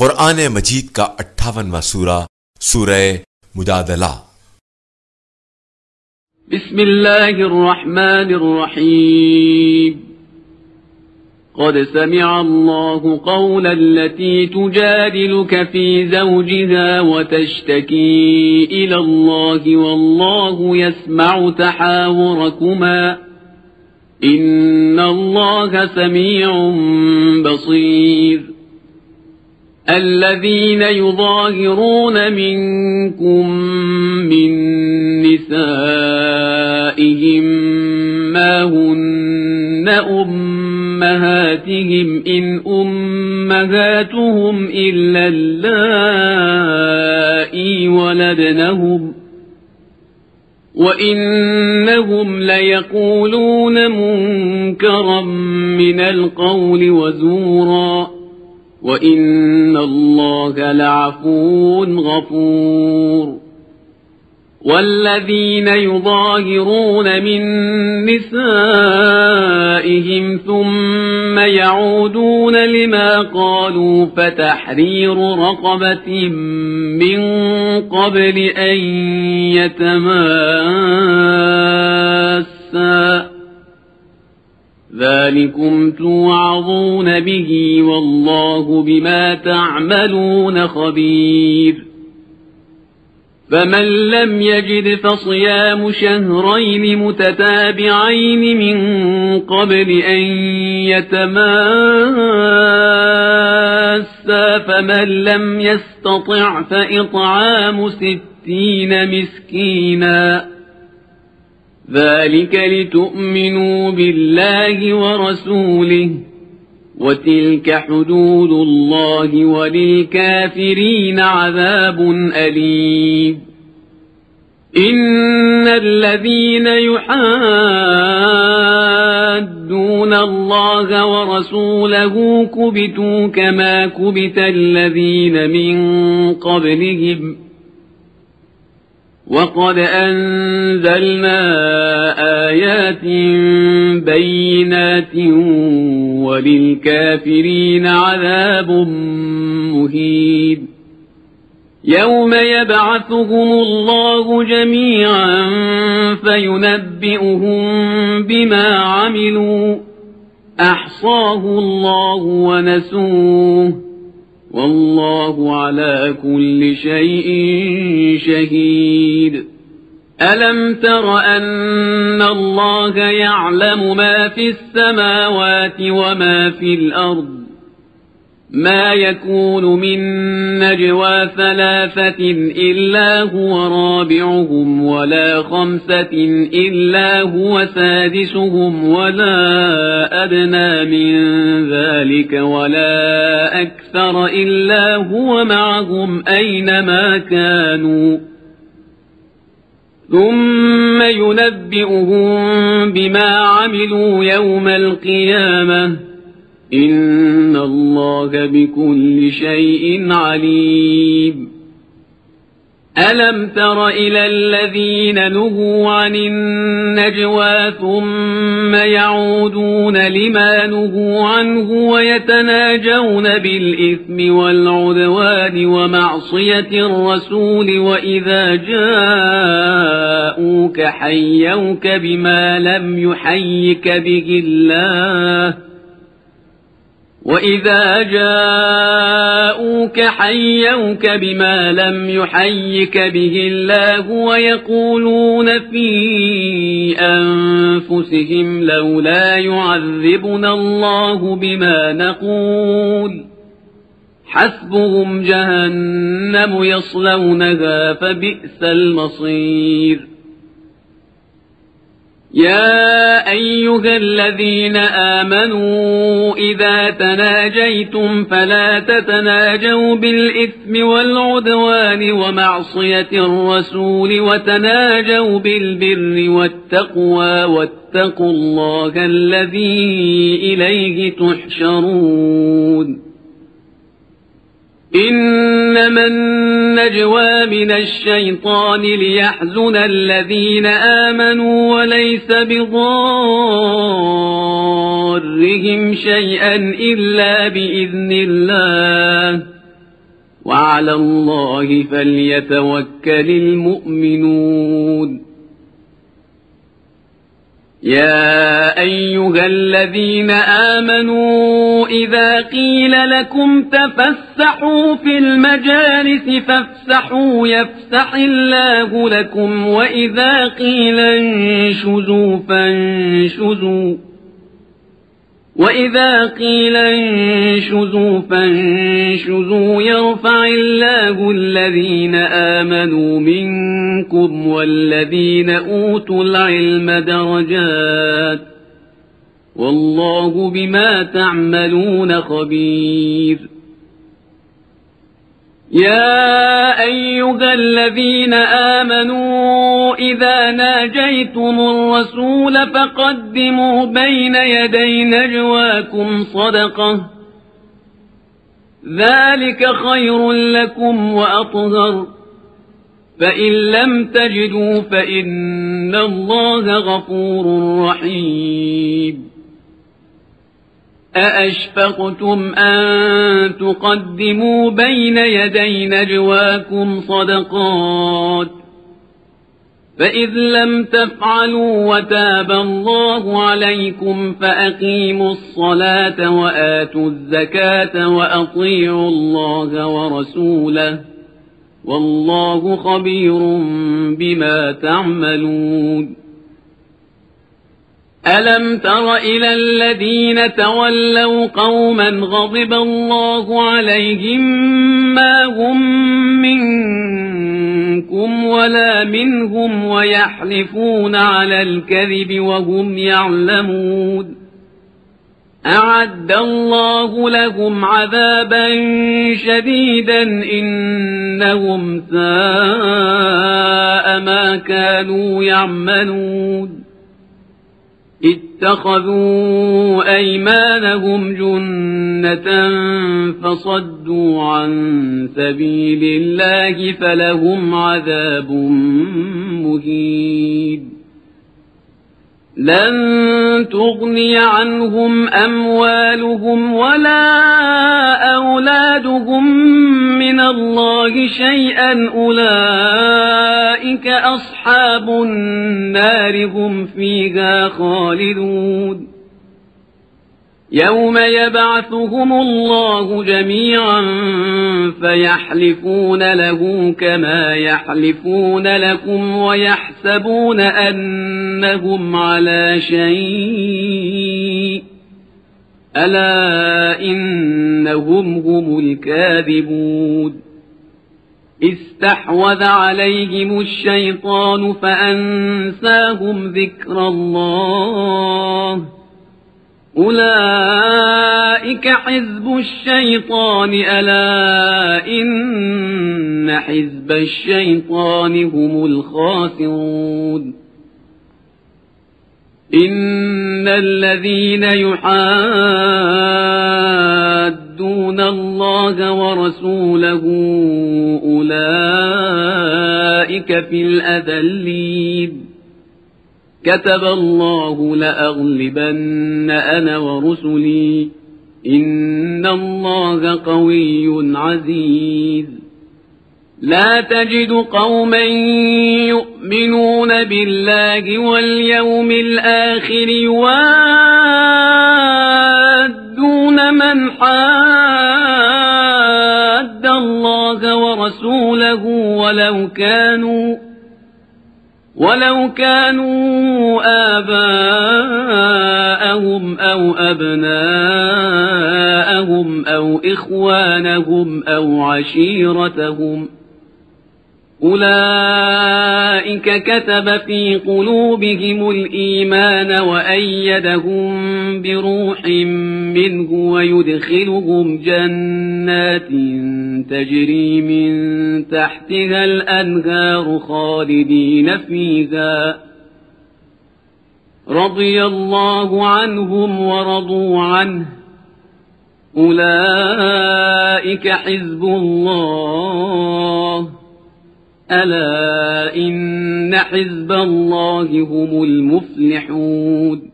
कुरान मजीद का 58वां सूरा सूरह मुजादला। बिस्मिल्लाहिर्रहमानिर्रहीम। क़द समिअ अल्लाहु क़ौला अल्लती तुजादिलुक फ़ी ज़ौजिहा व तश्तकी इलल्लाहि वल्लाहु यस्मअु तहावुरकुमा इन्नल्लाह समीउन बसीर। الذين يظاهرون منكم من نسائهم ما هن أمهاتهم إن أمهاتهم إلا اللائي ولدنهم وإنهم ليقولون منكرا من القول وزورا وإن الله لعفو غفور. والذين يظاهرون من نسائهم ثم يعودون لما قالوا فتحرير رقبة من قبل أن يتماسا ذلكم توعظون به والله بما تعملون خبير. فمن لم يجد فصيام شهرين متتابعين من قبل أن يتماسا فمن لم يستطع فإطعام 60 مسكينا ذلك لتؤمنوا بالله ورسوله وتلك حدود الله وللكافرين عذاب أليم. إن الذين يحادون الله ورسوله كبتوا كما كبت الذين من قبلهم وقد أنزلنا آيات بينات وللكافرين عذاب مهين. يوم يبعثهم الله جميعا فينبئهم بما عملوا أحصاه الله ونسوه والله على كل شيء شهيد. ألم تر أن الله يعلم ما في السماوات وما في الأرض ما يكون من نجوى 3 إلا هو رابعهم ولا 5 إلا هو سادسهم ولا أدنى من ذلك ولا أكثر إلا هو معهم أينما كانوا ثم ينبئهم بما عملوا يوم القيامة إن الله بكل شيء عليم. ألم تر إلى الذين نهوا عن النجوى ثم يعودون لما نهوا عنه ويتناجون بالإثم والعدوان ومعصية الرسول وإذا جاءوك حيوك بما لم يحيك به الله ويقولون في أنفسهم لولا يعذبنا الله بما نقول حسبهم جهنم يصلونها فبئس المصير. يا أيها الذين آمنوا إذا تناجيتم فلا تتناجوا بالإثم والعدوان ومعصية الرسول وتناجوا بالبر والتقوى واتقوا الله الذي إليه تحشرون. إنما النجوى من الشيطان ليحزن الذين آمنوا وليس بضارهم شيئا إلا بإذن الله وعلى الله فليتوكل المؤمنون يا أيها الذين آمنوا إذا قيل لكم تفسحوا في المجالس فافسحوا يفسح الله لكم وإذا قيل انشزوا فانشزوا يرفع الله الذين آمنوا منكم والذين أوتوا العلم درجات والله بما تعملون خبير يا أيها الذين آمنوا إذا ناجيتم الرسول فقدموا بين يدي نجواكم صدقة ذلك خير لكم وأطهر فإن لم تجدوا فإن الله غفور رحيم أأشفقتم أن تقدموا بين يدي نجواكم صدقات فإذ لم تفعلوا وتاب الله عليكم فأقيموا الصلاة وآتوا الزكاة وأطيعوا الله ورسوله والله خبير بما تعملون ألم تر إلى الذين تولوا قوما غضب الله عليهم ما هم منكم ولا منهم ويحلفون على الكذب وهم يعلمون أعد الله لهم عذابا شديدا إنهم ساء ما كانوا يعملون اتخذوا أيمانهم جنة فصدوا عن سبيل الله فلهم عذاب مهين لن تغني عنهم أموالهم ولا أولادهم من الله شيئا أولئك أصحاب النار هم فيها خالدون يوم يبعثهم الله جميعا فيحلفون له كما يحلفون لكم ويحسبون أنهم على شيء ألا إنهم هم الكاذبون استحوذ عليهم الشيطان فأنساهم ذكر الله أولئك حزب الشيطان ألا إن حزب الشيطان هم الخاسرون إن الذين يحادون الله ورسوله أولئك في الأذلين كتب الله لأغلبن أنا ورسلي إن الله قوي عزيز لا تجد قوما يؤمنون بالله واليوم الآخر يوادون من حاد الله ورسوله ولو كانوا آباءهم أو أبناءهم أو إخوانهم أو عشيرتهم أولئك كتب في قلوبهم الإيمان وأيدهم بروح منه ويدخلهم جنات تجري من تحتها الأنهار خالدين فيها رضي الله عنهم ورضوا عنه أولئك حزب الله ألا إن حزب الله هم المفلحون